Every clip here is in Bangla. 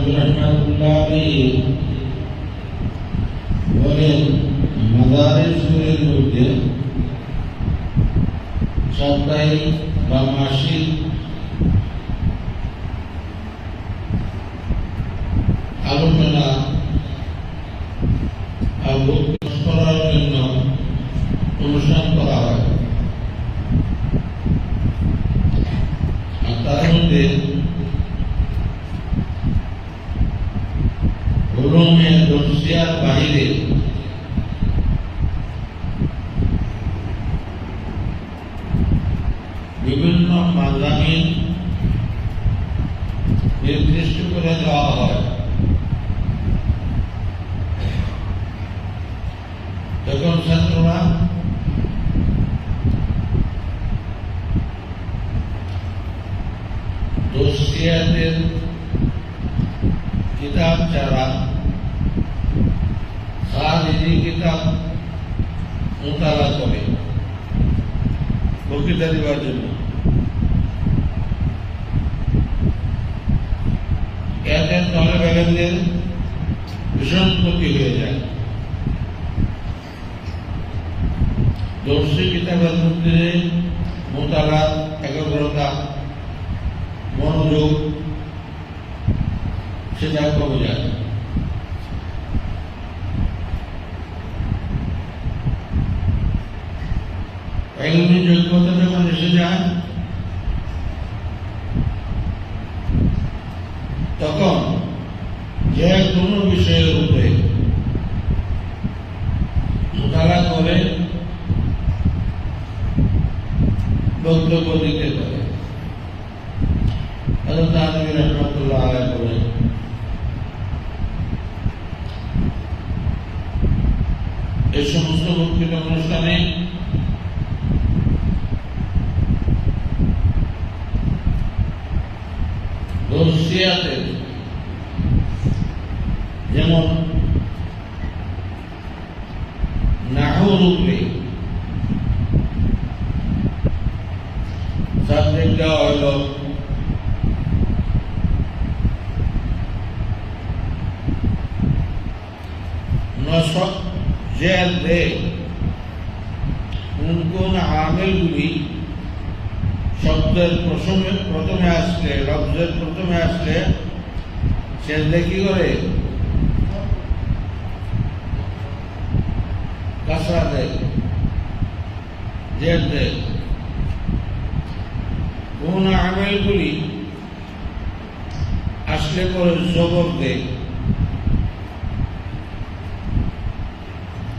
রহমাতুল্লাহ বলেন মাদারিসের মধ্যে সাপ্তাহিক বা মাসিক আলোচনা করার জন্য অনুষ্ঠান করা হয়। আর তার মধ্যে উলুমের দর্শিয়ার বাহিরে বিভিন্ন মাযহাবিন নির্দিষ্ট করে দেওয়া হয়। তখন ছাত্ররা দর্শিয়াতের কিতাব ছাড়া খারিজি কিতাব মোতালা করে বক্তৃতা দেওয়ার জন্য। এতে তলেব ইলমদের ভীষণ ক্ষতি হয়ে যায়। দর্শী কিতাবের মধ্যে মোতালা, একাগ্রতা, মনোযোগ সেটা কমে যায়। ইলমি যোগ্যতা যখন এসে যায় তখন যে কোনো বিষয়ের উপরে মোতালা করে বক্তব্য দিতে পারে। হযরত আলী রাহমাতুল্লাহ আলাইহি বলেন, এই সমস্ত বক্তৃতা অনুষ্ঠানে দর্শিয়াতের যেমন নাহউর উপরে সাবজেক্ট দেওয়া হইল নসব জেল দে কোন আমেলগুলি শব্দের প্রথমে আসলে, লফজের প্রথমে আসলে সে কি করে কাসরা দেয়, জের দেয়। কোন আমেলগুলি আসলে পরে জবর দেয়।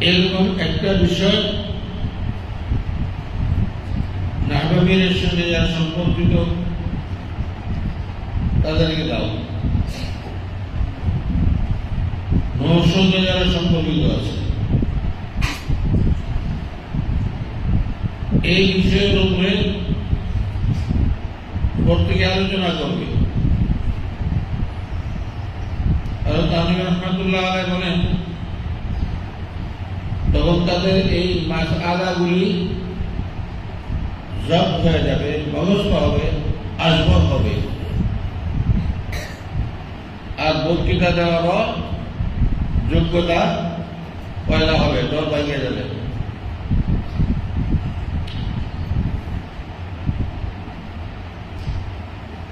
এরকম একটা বিষয় নাহবিনের সঙ্গে যারা সম্পর্কিত তাদেরকে দাও, নৌর সঙ্গে যারা সম্পর্কিত আছে এই বিষয়ের উপরে প্রত্যেকে আলোচনা করবে। হযরত আলী রাহমাতুল্লাহ আলাইহি বলেন, তখন তাদের এই মাসআলাগুলি জব্দ হয়ে যাবে, মুখস্থ হবে, আজবর হবে, আর বক্তৃতা দেওয়ারও যোগ্যতা পয়দা হবে, ডর ভাঙিয়ে যাবে।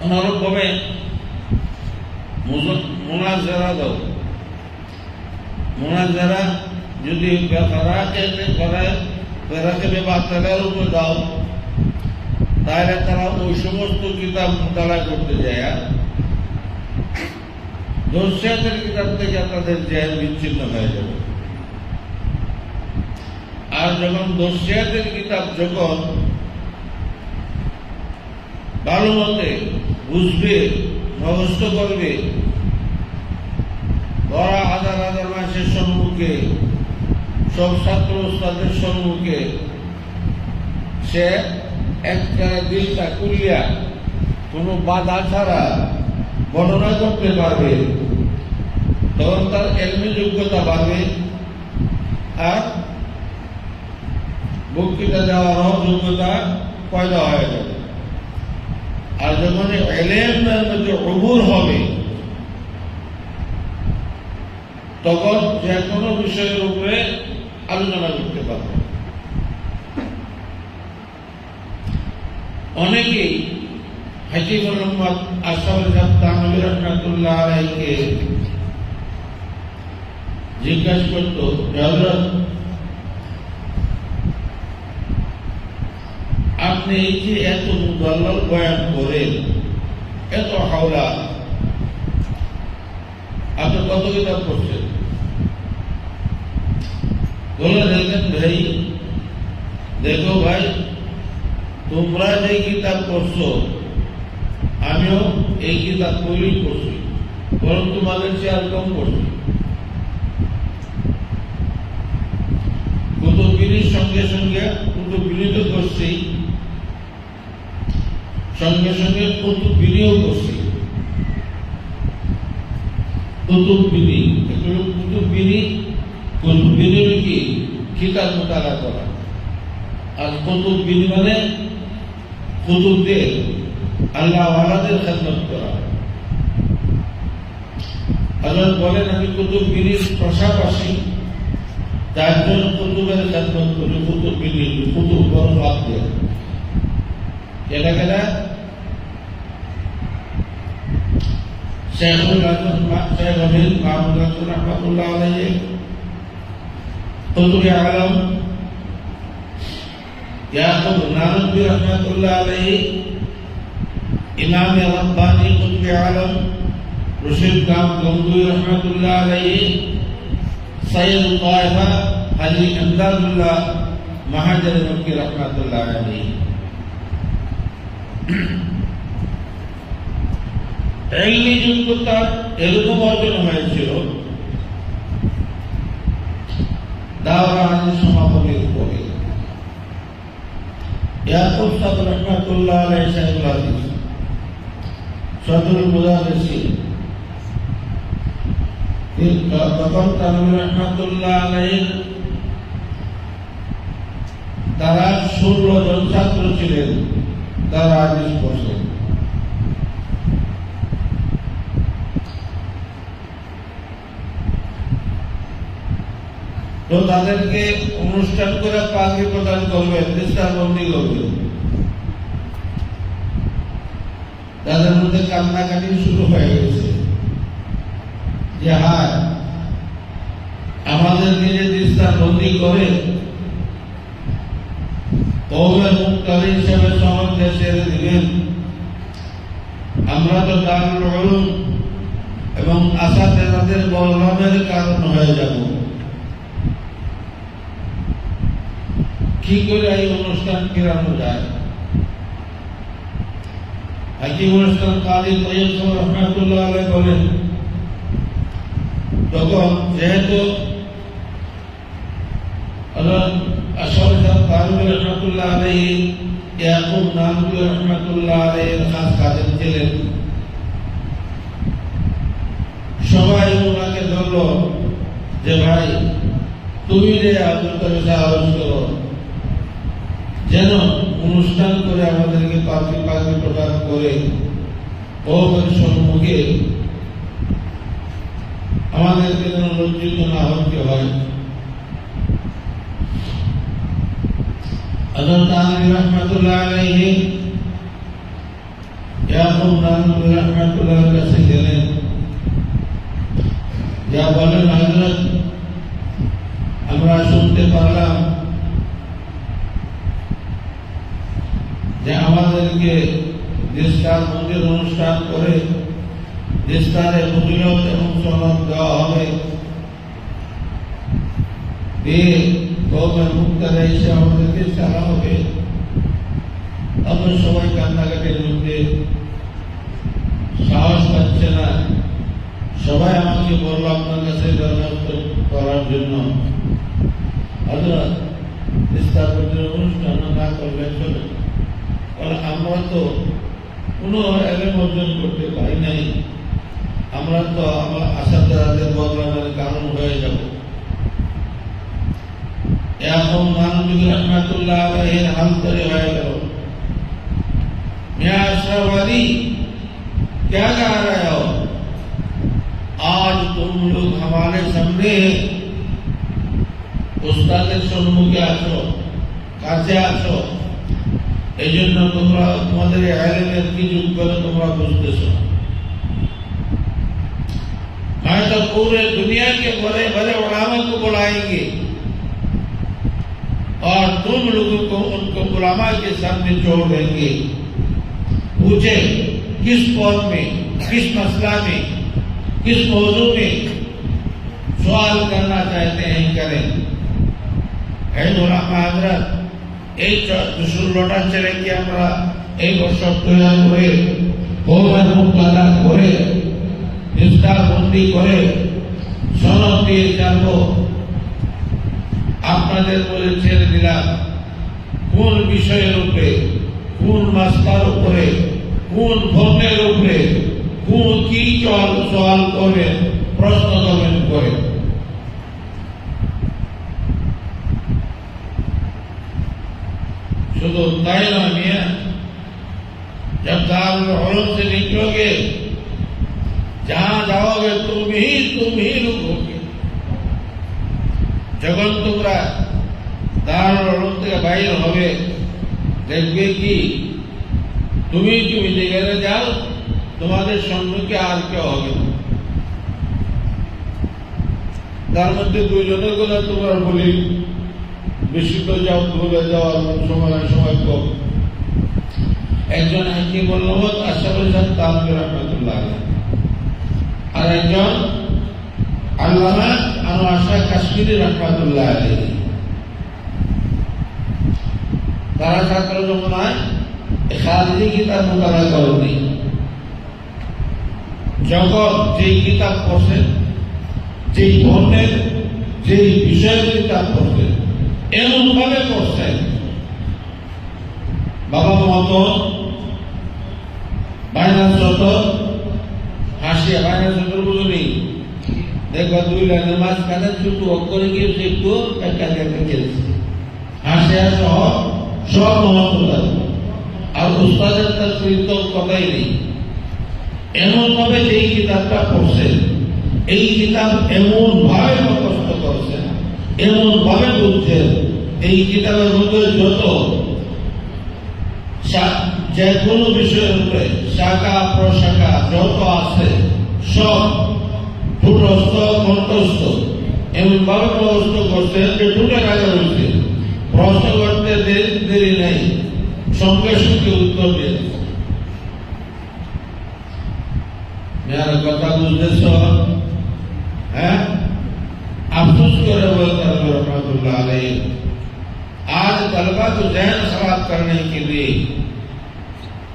অনুরূপভাবে মুনাজারা দাও, মুনাজারা যদি ফেরাকে বাচ্চাদের উপর দাও তাহলে তারা ওই সমস্ত কিতাব মোতালা করতে যায়, দর্শিয়াতের কিতাব থেকে তাদের জেহেন বিচ্ছিন্ন হয়ে যাবে। আর যখন দর্শিয়াতের কিতাব যখন ভালো মতে বুঝবে, মুখস্থ করবে, বড় হাজার হাজার মানুষের সম্মুখে, সব ছাত্র ওস্তাদের সম্মুখে সে একটা দিলটা কুলিয়া কোনো বাধা ছাড়া বর্ণনা করতে পারবে, তখন তার ইলমি যোগ্যতা বাড়বে আর বক্তৃতা দেওয়ারও যোগ্যতা পয়দা হয়ে যাবে। আর যখন ইলমের মধ্যে উবুর হবে তখন যে কোনো বিষয়ের উপরে আলোচনা করতে পারব। অনেকেই হাজী মোহাম্মদ আশরাফুল ইসলাম থানভী রাহমাতুল্লাহ আলাইহিকে জিজ্ঞাসা করত, হযরত আপনি এই যে এত মুদাল্লাল বয়ান করেন, এত হাওলা, আপনি কত কিতাব পড়ছেন? বলে দেখেন ভাই, দেখো ভাই, তোমরা যে কিতাব পড়ছো আমিও এই কিতাব পড়েই পড়ছি, বরং তোমাদের চেয়ে আর কম পড়ছি। কুতুববিনীর সঙ্গে সঙ্গে কুতুববিনী তো করছি, সঙ্গে সঙ্গে কুতুববিনীও করছি। কুতুববিনী কুতুববিনী কি কিতাব মোতালা করা, আর কুতুববিনী মানে কুতুবদের আল্লাহ ওয়ালাদের খেদমত করা। হযরত বলেন, আমি কুতুববিনীর পাশাপাশি 4 জন কুতুবের খেদমত করি। কুতুববিনী কুতুব বড় বাদ দিয়ে কেনা কেনা শেখুল আজম শেখ আমির মাহমুদ রাসূল রাহমাতুল্লাহ আলাইহি, কুতুবে আলম ইয়াকুব নানবী রাহমাতুল্লাহ আলাইহি, ইমাম রব্বানী কুতুবে আলম রশিদ খান গঙ্গুই রাহমাতুল্লাহ আলাইহি, সৈয়দ তায়েফা হাজী ইমদাদুল্লাহ মাহাজির মক্কি রাহমাতুল্লাহ আলাইহি। ইলমি যোগ্যতা এরকম অর্জন হয়েছিল দাওরা হাদিস সমাপনীর পরে। ইয়াকুব সাহেব রাহমাতুল্লাহ আলাইহি সাহেবুল হাদিস সদরুল মুদাররিসিন, তখন থানভী রাহমাতুল্লাহ আলাইহি তারা 16 জন ছাত্র ছিলেন, তারা হাদিস পড়ছেন। তো তাদেরকে অনুষ্ঠান করে পাগড়ি প্রদান করবেন, দৃষ্টান্তবন্দি করবেন। তাদের মধ্যে কান্নাকাটি শুরু হয়ে গেছে যে হায়, আমাদেরকে যে দৃষ্টান্তবন্দি করে কওমের মুক্তাদি হিসেবে সমাজ দেশে দিবেন, আমরা তো দারুল উলুম এবং আসাতেজাদের বদনামের কারণ হয়ে যাব। কি করে এই অনুষ্ঠান কেরানো যায়? একই অনুষ্ঠান কাজী তৈয়ব সাহেব রাহমাতুল্লাহ আলাইহি বলেন, তখন যেহেতু আশরাফুল ইসলাম থানভী রাহমাতুল্লাহ আলাইহি ইয়াকুব নানভী রাহমাতুল্লাহ আলাইহির খাস কাজের ছিলেন, সবাই ওনাকে ধরল যে ভাই, তুমি যে আব্দুল সাহায্য করো, যেন অনুষ্ঠান করে আমাদেরকে পাগড়ি প্রদান করে কওমের সম্মুখে আমাদেরকে যেন লজ্জিত না হতে হয়। হযরত থানভী রাহমাতুল্লাহ আলাইহি ইয়াকুব নানভী রাহমাতুল্লাহর কাছে গেলেন, যা বলেন, হযরত আমরা শুনতে পারলাম যে আমাদেরকে দিস্তার মন্দির অনুষ্ঠান করে দিস্তারে ফজিলত এবং সনদ দেওয়া হবে, দিয়ে কওমের মুক্তাদা হিসেবে আমাদেরকে চালা হবে। আমরা সবাই কান্নাকাটির মধ্যে সাহস পাচ্ছে না। সবাই আমাকে বলল আপনার কাছে দরখাস্ত করার জন্য, হযরত দিস্তার মন্দির অনুষ্ঠান না করলে চলে। আমরা তো কোনো এলেম অর্জন করতে পারি নাই, আমরা তো আমার আসাতেজাদের বদনামের কারণ হয়ে যাব। এখন নানভী রাহমাতুল্লাহ আলাইহির হাল তৈরি হয়ে গেল, মিয়া আশরাফ আলী क्या गा रहे हो? आज तुम लोग हमारे सामने उस्ताদের সম্মুখে আছো, কাছে আছো, এই জন্য তোমরা তোমাদের ইলমের কি যুগ করে তোমরা বুঝতেছো। मैं तो पूरे दुनिया के बड़े बड़े उलामा को बुलाएंगे और तुम लोगों को उनको उलामा के सामने छोड़ देंगे। पूछे किस कौम में, किस मसला में, किस मौजू में सवाल करना चाहते हैं करें। उलामा हजरत এই 16টা ছেলেকে আমরা এই বছর তৈরি করে ওভার মুক্তাদা করে ইফতার বন্দি করে সনদ দিয়ে যাবো। আপনাদের বলে ছেড়ে দিলাম কোন বিষয়ের উপরে, কোন মাসলার উপরে, কোন ধর্মের উপরে, কোন কি সওয়াল করবেন, প্রশ্ন করবেন করে। शुद्ध ताई ना मियाँ, जब दारुल उलूम से निकलोगे, जहां जाओगे तुम ही लोग होगे। जगन तुमरा दारुल उलूम থেকে বাইরে হবে, দেখবে কি তুমি যেখানে যাও তোমাদের সম্মুখে আর কেউ হবে না। তার মধ্যে দুইজনের কথা তোমরা বলি, বেশি তো যাও ভুলে যাওয়ার সময় কম। একজন হাকিম মোহাম্মদ আশরাফুল ইসলাম তানভী রাহমাতুল্লাহ আলাইহি, আর একজন আল্লামা আনোয়ার শাহ কাশ্মীরি রাহমাতুল্লাহ আলাইহি। তারা ছাত্র যমুনায় খালিদি কিতাব মোতালা করেনি। যখন যেই কিতাব পড়ছেন, যেই ধর্মের যেই বিষয়ের কিতাব পড়ছেন, এমন ভাবে পড়ছেন বাবা মতো বাইনাস যত হাসিয়া, বাইনাস যত বুঝুনি, দেখবা 2 লাইনের মাঝখানে ছোট অক্ষরে গিয়ে একটু একটা খেলছে, হাসিয়া সহ সব মহত্ব। আর উস্তাদের তাফসীর তো কথাই নেই। এমন ভাবে যেই কিতাবটা পড়ছেন, এই কিতাব এমন ভাবে মুখস্থ করছেন, এমন ভাবে বুঝছেন, এই কিতাবের মধ্যে যত যে কোনো বিষয়ের উপরে শাখা প্রশাখা যত আছে সব ঠুটস্থ কণ্ঠস্থ এমন ভাবে মুখস্থ করছেন যে ঠুটে কাজে হয়েছে। প্রশ্ন করতে দেরি নাই, সঙ্গে সঙ্গে উত্তর দিয়েছে। মেয়ের কথা বুঝতেছ? হ্যাঁ, अफसोस करे बोलते हैं रहमतुल्लाह अलैहि, आज तलबा को ज़हन खराब करने के लिए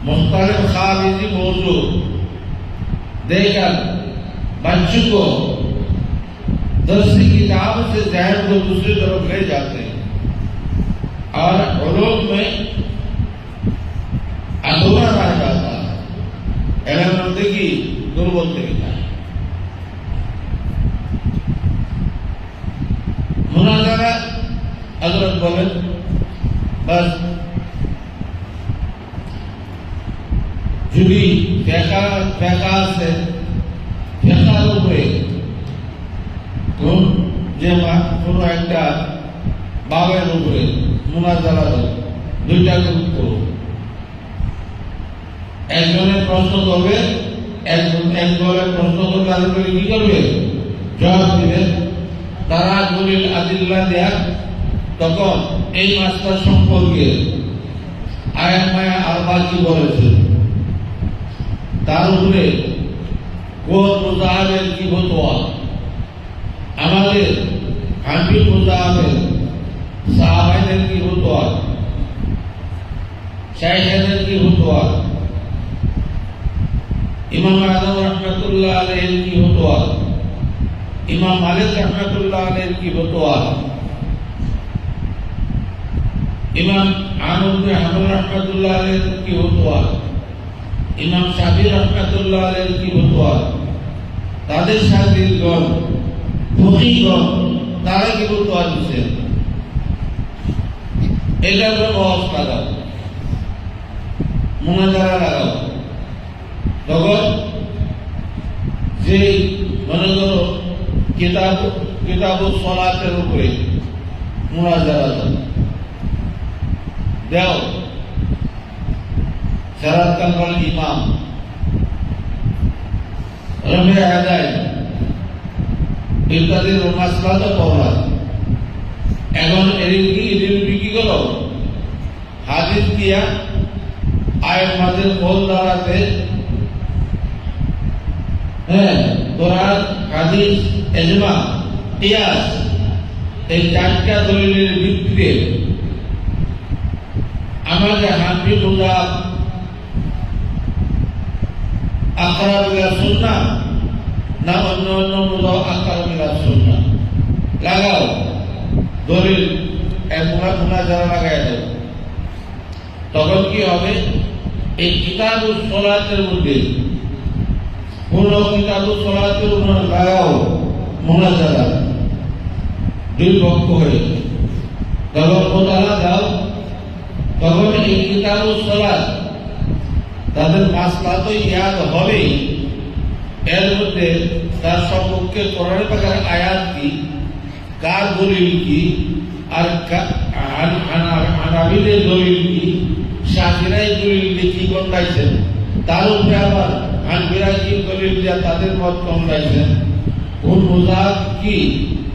मुख्तलिफ खारिजी मौजू देकर बच्चों को दरसी किताब से ज़हन को दूसरी तरफ ले जाते हैं और उलूम में अधूरा रह जाता है। इल्म की दुर्बल तरीका है। मुनाज़रा हज़रत बोले बस जुड़ी फेका से फेकार উপরে কোন যে কোনো একটা বাবের উপরে মুনাজারা দুইটা গ্রুপ করো। একজনের প্রশ্ন করবে, এক দলের প্রশ্ন করবে, আরেকজন কি করবে? জবাব দিবে। তারা দলিল আদিল্লাহ দেয়া, তখন এই মাসলা সম্পর্কে আয়াত মায়া আরবা কি বলেছে, তার উপরে কোন মুজাহিদের কি ফতোয়া, আমাদের হানফি মুজাহিদের সাহাবাদের কি ফতোয়া, শাইখদের কি ফতোয়া, ইমাম আযম রাহমাতুল্লাহ আলাইহি কি ফতোয়া, ইমাম মালিক রাহমাতুল্লাহ আলাইহি কি ফতোয়া, ইমাম আহমদ বিন হাম্বল রাহমাতুল্লাহ আলাইহি কি ফতোয়া, ইমাম শাফি রাহমাতুল্লাহ আলাইহি কি ফতোয়া, তাদের শাগিরগণ ফকিহগণ তারা কি ফতোয়া দিয়েছেন, এটা আমরা বহস লাগাও, মুনাজারা লাগাও। তখন যে মনে করো কিতাব সলাতের উপরে মুনাজারা দেও সারাত কাল ইমাম রমে আদায় ইত্যাদির মাসলাটা পড়া এখন এদিকে কি করো হাদিস দিয়া আয়ের মাঝে বল দাঁড়াতে কোরআন হাদিস ইজমা কিয়াস এই চারটা দলিলের ভিত্তিতে আমাদের হানফি মুযাব আকরাব ইলা সুন্নাহ না অন্য মুযাব আকরাব ইলা সুন্নাহ লাগাও দলিল মুনাজারা লাগাই দাও তখন কি হবে এই কিতাবুস সলাতের মধ্যে কোন কিতাবুস সলাতের উপর লাগাও মুনাজারা দুই পক্ষ হয়ে তখন মোতালা দাও তখন এই কিতাবুস সলাত তাদের মাসলা তো ইয়াদ হবেই এর মধ্যে তার সম্পর্কে কোরআন পাকের আয়াত কি কার দলিল কি আর হানাফিদের দলিল কি শাফিঈর দলিল কি কোনটাইছেন তার উপরে আবার হানফিরা কি দলিল দিয়া তাদের মত কোনটাইছেন কোন মুযাব কি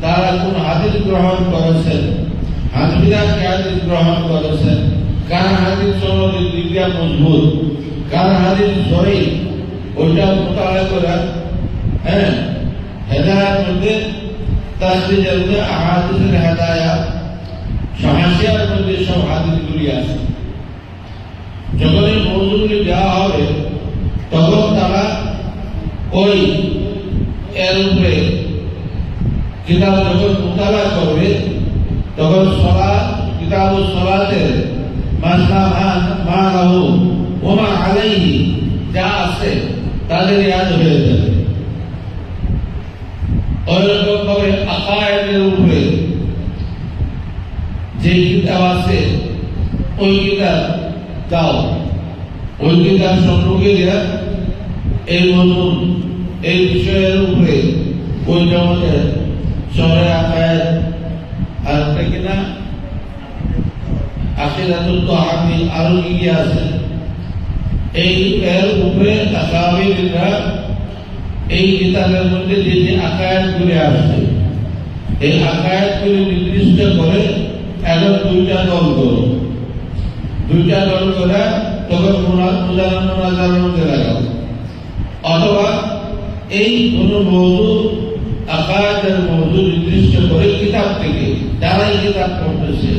তারা কোন হাদিস গ্রহণ করেছেন হানফিরা কি হাদিস গ্রহণ করেছেন কার হাদিস সনদের দিক দিয়া মজবুত কার হাদিস সহিহ ওইটা মোতালা করে হেদায়ের মধ্যে তাসদিদের মধ্যে আহাদিসের হেদায়াত সাহাসিয়ার মধ্যে সব হাদিসগুলি আছে যখন এই মৌজুদগুলি দেওয়া হবে তখন তারা ওই এর উপরে কিতাব যখন মোতালা করবে তখন কিতাবুস সলাতের মাসলা মা লাহু ওয়া মা আলাইহি যা আছে তাদের ইয়াদ হয়ে যাবে ওইরকম ভাবে আকায়েদের উপরে যে কিতাব আছে ওই কিতাব দাও ওই কিতাব সম্পর্কে এই নতুন এই বিষয়ের উপরে ওই জগতের শহরে আকায়েদ আর একটা কিনা আকিদাতুত তাহাবি আরো কি আছে এই এর উপরে তাকাবিরা এই কিতাবের মধ্যে যে যে আকায়াতগুলি আসছে এই আকায়াতগুলি নির্দিষ্ট করে এখন দুইটা দল করো দুইটা দল করে তখন মুনাজারার মধ্যে লাগাও অথবা এই কোন মওযু আকায়াতের মওযু নির্দিষ্ট করে কিতাব থেকে যারা এই কিতাব পড়তেছে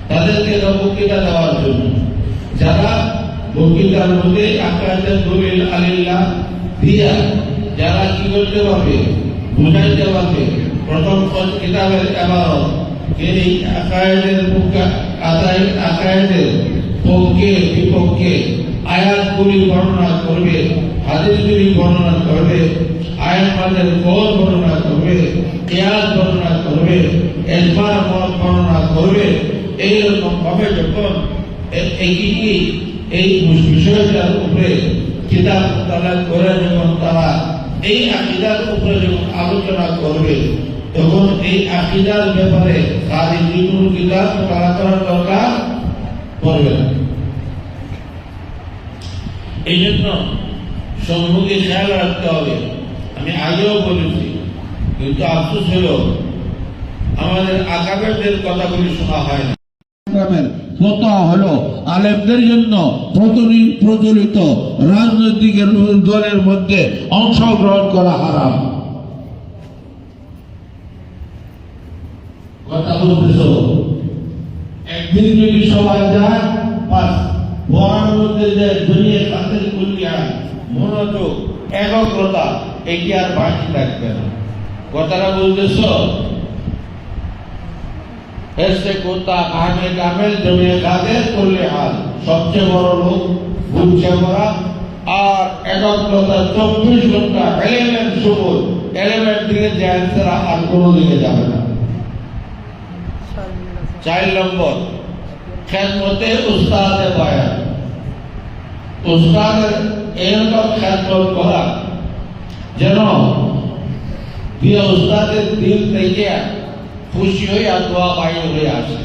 তাদেরকে বক্তৃতা দেওয়ার জন্য যারা বক্তৃতার মধ্যে আকায়াতের দলিল আলিল্লাহ দিয়া যারা কি করতে পারবে বুঝাইতে পারবে প্রথম কিতাবের ইবারত এই আকায়েদের আকায়েদের পক্ষে বিপক্ষে আয়াতগুলি বর্ণনা করবে হাদিসগুলি বর্ণনা করবে আয়াতের কওল বর্ণনা করবে কিয়াস বর্ণনা করবে ইজমার মত বর্ণনা করবে এইরকম ভাবে যখন এই বিষয়টার উপরে কিতাব তারা করে যখন তারা এই আকীদার উপরে যখন আলোচনা করবে তখন এই আকীদার ব্যাপারে খালি দুটো কিতাব তারা করার দরকার পড়বে না। এই জন্য সম্মুখে খেয়াল রাখতে হবে। আমি আগেও বলেছি, কিন্তু আফসোস হলো আমাদের আকাবেরদের কথাগুলি শোনা হয় না। ফতোয়া হলো আলেমদের জন্য প্রচলিত রাজনৈতিক দলের মধ্যে অংশগ্রহণ করা হারাম। কথা বলতেছ, একদিন যদি সবাই যায় বাস বরার মধ্যে যে দুনিয়া খাতের কল্যাণ মনোযোগ একাগ্রতা এটি আর বাকি থাকবে না। কথাটা বলতেছ ऐसे कोता आने कामेल जमे काদের করলে হাল সবচেয়ে বড় লোক বুঝছে বড়া আর একাগ্রতা 24 ঘন্টা এলিমেন্ট সুবল এলিমেন্ট দিকে যে অ্যানসার আর কোনো দিকে যাবে না। 4 নম্বর খেদমতে উস্তাদে বায়ান। উস্তাদের এরকম খেদমত করা যেন প্রিয় উস্তাদের দিল থেকে খুশি হয়ে দোয়া বাইর হয়ে আসে,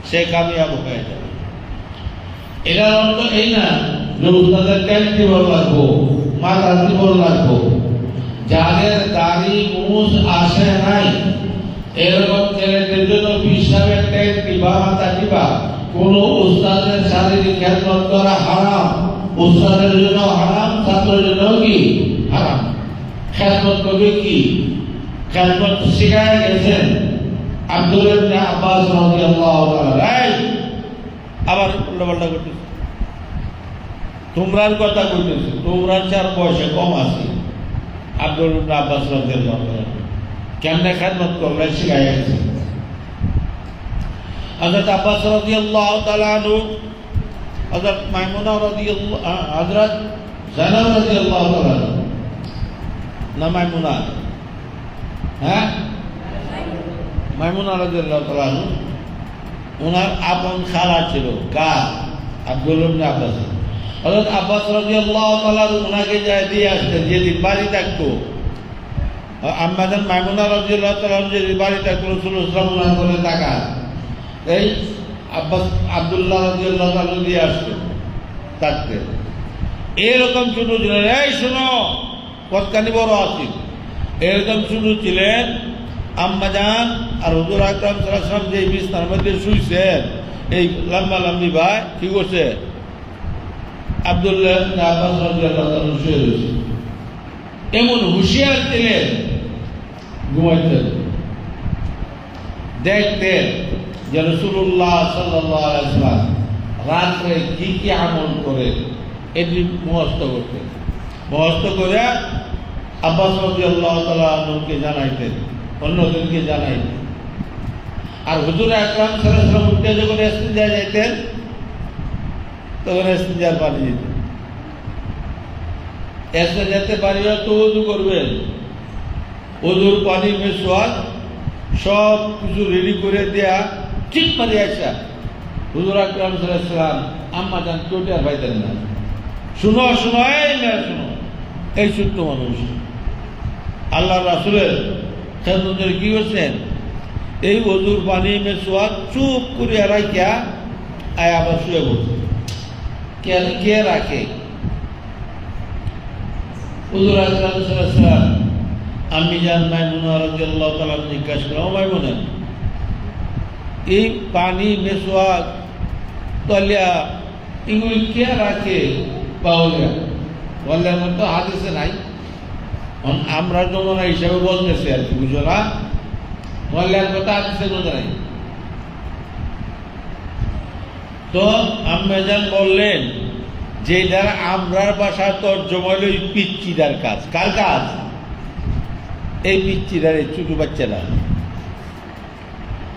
সে কামিয়াব হয়ে যাবে। এটার অর্থ এই না যে উস্তাদের ট্যাঙ্কি বড় লাগবো, মাথাটি বড় লাগবো। যাদের দাড়ি মুছ আসে নাই এরকম ছেলেদের জন্য হিসাবে ট্যাঙ্কি বা মাথা দিবা। কোন উস্তাদের শারীরিক খেদমত করা হারাম, উস্তাদের জন্য হারাম, ছাত্রের জন্য কি হারাম। খেদমত করবে কি? খেদমত শিখায় গেছেন আব্দুল ইবনে আব্বাস রাদিয়াল্লাহু তাআলা। আবার উল্টাপাল্টা করতেছে, তোমরার কথা কইতেছে, তোমরা 4 বয়সে কম আছে। আব্দুল ইবনে আব্বাস রাদিয়াল্লাহু তাআলা কেমনে খেদমত করবে শিখায় গেছে। হযরত আব্বাস রাদিয়াল্লাহু তাআলা আনহু, হযরত মাইমুনা রাদিয়াল্লাহু, হযরত জানাব রাদিয়াল্লাহু তাআলা, না মাইমুনা, হ্যাঁ মাইমুনা রাদিয়াল্লাহু তাআলা আনহু, ওনার আপন খালা ছিল। কার? আব্দুল ইবনে আব্বাস। হযরত আব্বাস রাদিয়াল্লাহু তাআলা ওনাকে যায় দিয়ে আসতেন যেদিন বাড়ি থাকতো। আম্মাজান মাইমুনা রাদিয়াল্লাহু তাআলা যেদিন বাড়ি থাকতো রাসূলুল্লাহ সাল্লাল্লাহু আলাইহি ওয়াসাল্লাম করে তাকান, এই আব্বাস আব্দুল্লাহ রাদিয়াল্লাহু তাআলা দিয়ে আসতেন থাকতেন। এরকম শুরু ছিলেন, এই শোনো কতখানি বড় আছেন, এরকম শুরু ছিলেন আম্মাজান। আর হুজুর আকরাম সাল্লাল্লাহু আলাইহি ওয়াসাল্লাম যে বিছানার মধ্যে শুইছেন, এই লম্বা লম্বি ভাই কি করছে? আব্দুল্লাহ ইবনে আব্বাস রাদিয়াল্লাহু তাআলা শুয়ে রয়েছে। এমন হুঁশিয়ার ছিলেন, ঘুমাইতেন, দেখতেন যে রাসূলুল্লাহ সাল্লাল্লাহু আলাইহি ওয়াসাল্লাম রাত্রে কি কি আমল করে এটি মুখস্থ করতেন। মুখস্থ করে আব্বাস রাদিয়াল্লাহু তাআলা আনহুকে জানাইতেন, অন্যদেরকে জানাইতেন। আর হুজুর আকরাম সাল্লাল্লাহু আলাইহি ওয়াসাল্লাম উঠে যখন ইস্তিনজা যাইতেন তখন ইস্তিনজার পানি দিতেন। ইস্তিনজাতে পানিও তো ওযু করবেন, ওযুর পানি মেশওয়াক সব কিছু রেডি করে দেয়া, ঠিক পারি আসা হুজুর আকরাম সাল্লাল্লাহু আলাইহি ওয়াসাল্লাম আম্মা জান টোটার পাইতেন না। শুনো শুনো, এই মেয়ে শুনো, এই ছোট্ট মানুষ আল্লাহ রাসূলের খেদমতের কি করছেন? এই ওযুর পানি মেশওয়াক চুপ করে রাখিয়া আয় আবার শুয়ে পড়ছে। কেন কে রাখে? হুজুর আকরাম সাল্লাল্লাহু আলাইহি ওয়াসাল্লাম আম্মি জান মাইমুনা রাদিয়াল্লাহু তাআলা জিজ্ঞাসা করে, ও মাইমুনা, এই পানি মেশওয়াক তলিয়া এগুলি কে রাখে? পাওয়া বললেন তো হাদিসে নাই, আমরা জমানা হিসাবে বলতেছি আর কি, বুঝো না? বললেন কথা হাদিসে বোঝা নাই। তো আম্মাজান বললেন যে দ্বারা আমরার বাসা তর্জমা হইল পিচ্চিদার কাজ। কার কাজ? এই পিচ্চিদার, এই ছোট বাচ্চারা।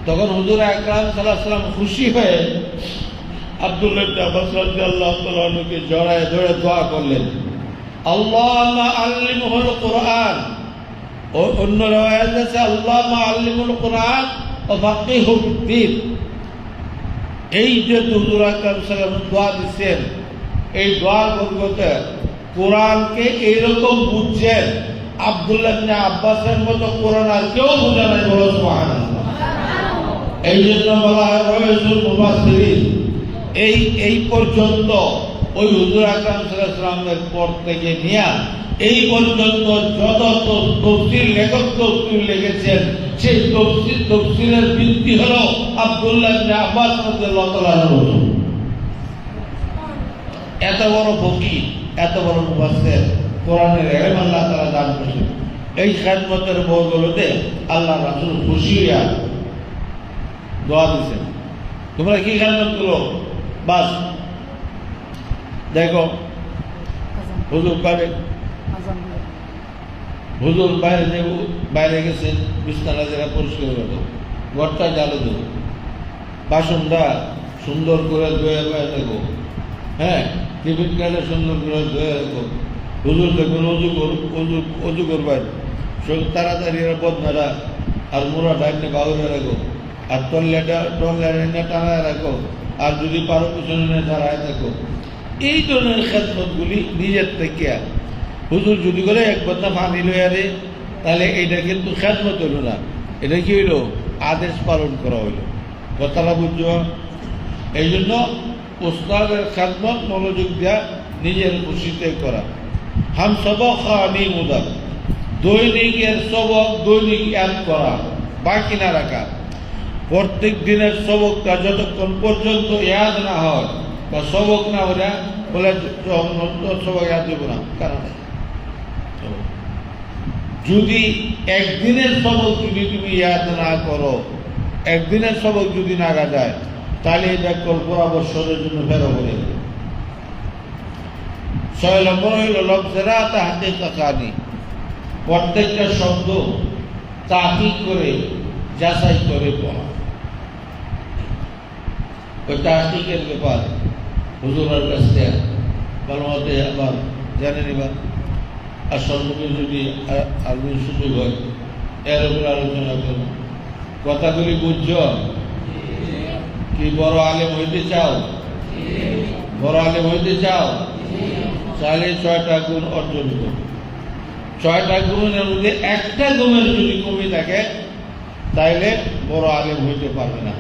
তখন হুজুর আকরাম সাল্লাল্লাহু আলাইহি ওয়াসাল্লাম খুশি হয়ে আব্দুল্লাহ ইবনে আব্বাস রাদিয়াল্লাহু তাআলা আনহুকে জড়ায় ধরে দোয়া করলেন, আল্লাহুম্মা আল্লিমহুল কুরআন। অন্য riwayat আছে আল্লাহুম্মা আল্লিমহুল কুরআন ওয়া ফাক্কিহহু ফিদ্দীন। এই যে হুজুর আকরাম সাল্লাল্লাহু আলাইহি ওয়াসাল্লাম দোয়া দিচ্ছেন, এই দোয়ার বরকতে কোরআনকে এইরকম বুঝছেন আব্দুল্লাহ ইবনে আব্বাসের মতো কোরআন আর কেউ বুঝে নাই। বলো সুবহানাল্লাহ। এই জন্য বলা হয় রয়েসুল মুফাসসিরিন। এই পর্যন্ত ওই হুজুর আকরাম সাল্লাল্লাহু আলাইহি ওয়াসাল্লামের পর থেকে নিয়ে এই পর্যন্ত যত তফসির লেখক তফসির লিখেছেন, সেই তফসিরের ভিত্তি হলো আব্দুল্লাহ ইবনে আব্বাস রাদিয়াল্লাহু তাআলা আনহু। এত বড় ফকিহ, এত বড় মুফাসসির, কোরআনের ইলম আল্লাহ তাআলা দান করেছেন। এই খেদমতের বদৌলতে আল্লাহ রাসূল খুশি হইয়া দোয়া দিয়েছেন, তোমরা কি খেদমত করো? বাস দেখো হুজুর বাইরে গেছেন, বিছানা জায়গা পরিষ্কার করে দেবো, ঘরটা জ্বালে দেবো, বাসনটা সুন্দর করে ধুয়ে দেখো, হ্যাঁ টিফিন কার্ডে সুন্দর করে ধুয়ে রাখো। হুজুর দেখুন অজু করবেন, তাড়াতাড়ি বদনারা আর মোড়া ডাইনে বাউরে রাখো, আর টয়লেটটা টানায় রাখো, আর যদি পারো পিছনে দাঁড়ায় থাকো। এই ধরনের খেদমতগুলি নিজের থেকে হুজুর যদি করে এক বদনা পানি লইয়া রে তাহলে এটা কিন্তু খেদমত হইল না, এটা কি হইল? আদেশ পালন করা হইল। কথাটা বুঝছো? এই জন্য উস্তাদের খেদমত মনোযোগ দেওয়া, নিজের খুশিতে করা। হাম সবক খানি মুদার, দৈনিকের সবক দৈনিক ইয়াদ করা, বাকি না রাখা। প্রত্যেক দিনের সবকটা যতক্ষণ পর্যন্ত ইয়াদ না হয় বা সবক না হলে বলে সবক ইয়াদ দেব না, কারণ যদি একদিনের সবক যদি তুমি ইয়াদ না করো, একদিনের সবক যদি নাগা যায়, তাহলে এটা পুরা বৎসরের জন্য ফেরো বলে। 6 নম্বর হইল লফজেরা তাহাতে কাকানি, প্রত্যেকটা শব্দ তাহিক করে যাচাই করে পড়া। ওই তাহিকের ব্যাপার হুজুরের কাছ থেকে ভালো মতে আবার জানে নিবা। আর সম্মুখে যদি আরবি সুযোগ হয় এর উপরে আলোচনা করব। কথাগুলি বুঝছ? কি বড় আলেম হইতে চাও? বড় আলেম হইতে চাও? তাহলে 6টা গুণ অর্জন করো। 6টা গুণের মধ্যে একটা গুণের যদি কমে থাকে তাইলে বড় আলেম হইতে পারবে না।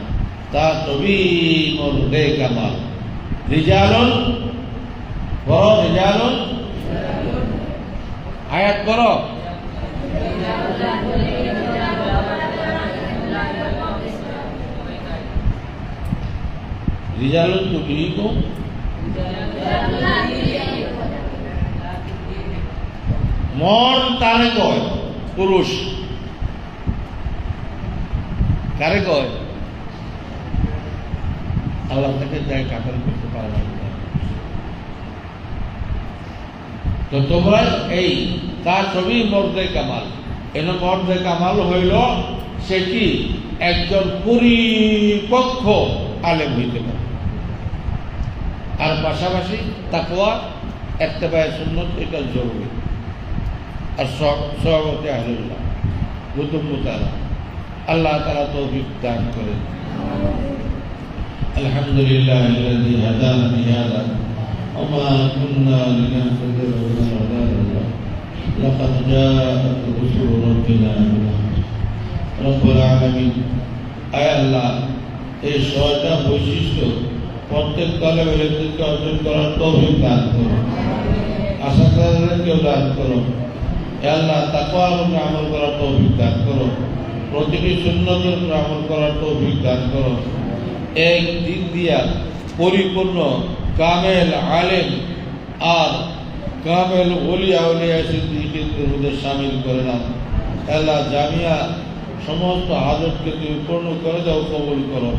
তা তবেই মর্দে কামাল। রিজালুন, বড় রিজালুন, আয়াত করো। রিজালুন তুলিকুম, মর তারে কয় পুরুষ, কারে কয়? আল্লাহ থেকে যাই কাফের করতে পারে না। তো তোমরা এই তার ছবি মর্দে কামাল, এন মর্দে কামাল হইল সে কি একজন পরিপক্ষ আলেম হইতে পারে। আর পাশাপাশি তাকওয়া ইত্তেবায়ে সুন্নাত এটা জরুরি। আর সহবতে আহলুল্লাহ গুতুমুতালা আল্লাহ তাআলা তৌফিক দান করেন। আলহামদুলিল্লাহিল্লাযী হাদানা লিহাযা ওয়া মা কুন্না লিনাহতাদিয়া লাওলা আন হাদানাল্লাহ লাকাদ জাআত রাসূলু রাব্বিনা রব্বুল আলামিন। আয় আল্লাহ, এই 6টা বৈশিষ্ট্য প্রত্যেক তালেবের ইলমকে অর্জন করার তৌফিক দান করো, আশা করারকেও দান করো। হে আল্লাহ, তাকওয়ার উপর আমল করার তৌফিক দান করো, প্রতিটি সুন্নতের উপর আমল করার তৌফিক দান করো। এক দিন দিয়া পরিপূর্ণ কামেল আলেম আর কামেল ওলিয়া উলিয়া সিদ্দিকদের মধ্যে শামিল করে নাও। আল্লাহ, জামিয়া সমস্ত হাজতকে তুমি পূর্ণ করে দাও, কবুল করো।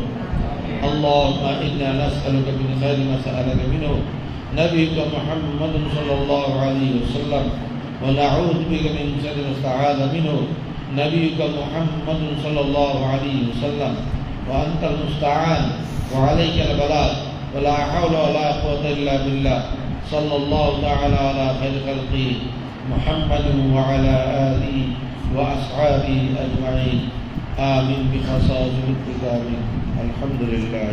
আল্লাহুম্মা ইন্না নাসআলুকা মিন খায়রি মা সাআলাকা মিনহু নবিয়ুকা মুহাম্মাদুন সাল্লাল্লাহু আলাইহি ওয়াসাল্লাম ওয়া নাউযু বিকা মিন শাররি মা ইসতাআযা মিনহু নবিয়ুকা মুহাম্মাদুন সাল্লাল্লাহু আলাইহি ওয়াসাল্লাম ওয়া আনতাল মুস্তাআন ওয়া আলাইকাল বালাগ ওয়া লা হাওলা ওয়া লা কুওয়াতা ইল্লা বিল্লাহ সাল্লাল্লাহু তাআলা আলা খায়রি খালকি মুহাম্মাদিন ওয়া আলা আলিহি ওয়া আসহাবিহি আজমাইন। আমিন বিখাসাসিক আমিন। আলহামদুলিল্লাহ।